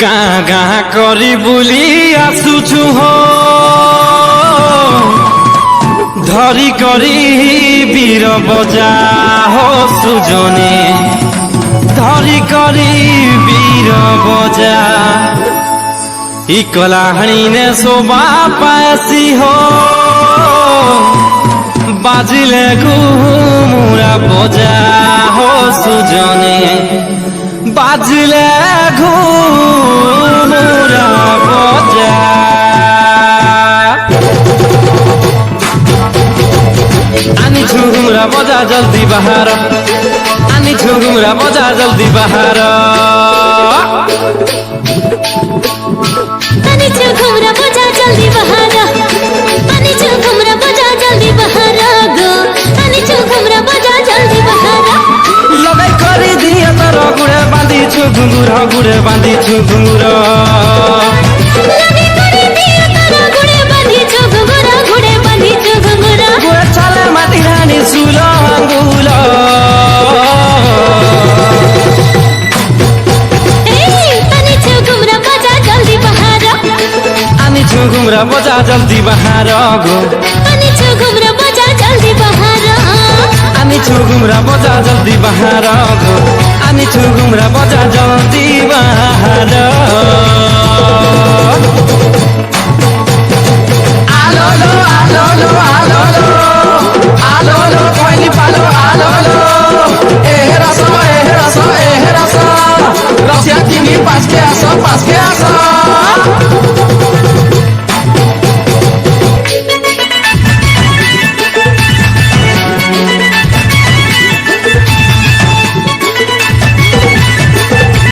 गाँ गाँ करी बुली आसुछु हो धरी करी वीर बजा हो सुजने धरी करी वीर बजा इ कलाहाणी ने शोभा पासी हो बाजिले घुमुरा बजा हो सुजने बाजिले घुमुरा बजा आनी घुमुरा बजा जल्दी बाहर आनी घुमुरा बजा जल्दी बाहर आनी घुमुरा बजा जल्दी बाहर आनी घुमुरा बजा जल्दी बाहर गो आनी घुमुरा बजा जल्दी बाहर लगाई करी दिया तर गुड़े बांधी छु घुंगुरा गुड़े बांधी छु घुंगुरा लगाई करी दिया तर गुड़े बांधी छु घुंगुरा गुड़े बांधी छु घुंगुरा गुड़े चाले माटी रानी सुलो अंगुला आनी घुमुरा बजा जल्दी बाहर आनी घुमुरा बजा जल्दी बाहर गो आनी घुमुरा बजा जल्दी बाहर आनी घुमुरा बजा जल्दी बाहर गो आनी घुमुरा बजा जल्दी बाहर आलो लो आलो लो आलो लो आलो लो कोइली पालो आलो लो रसिया किनी पास के आसो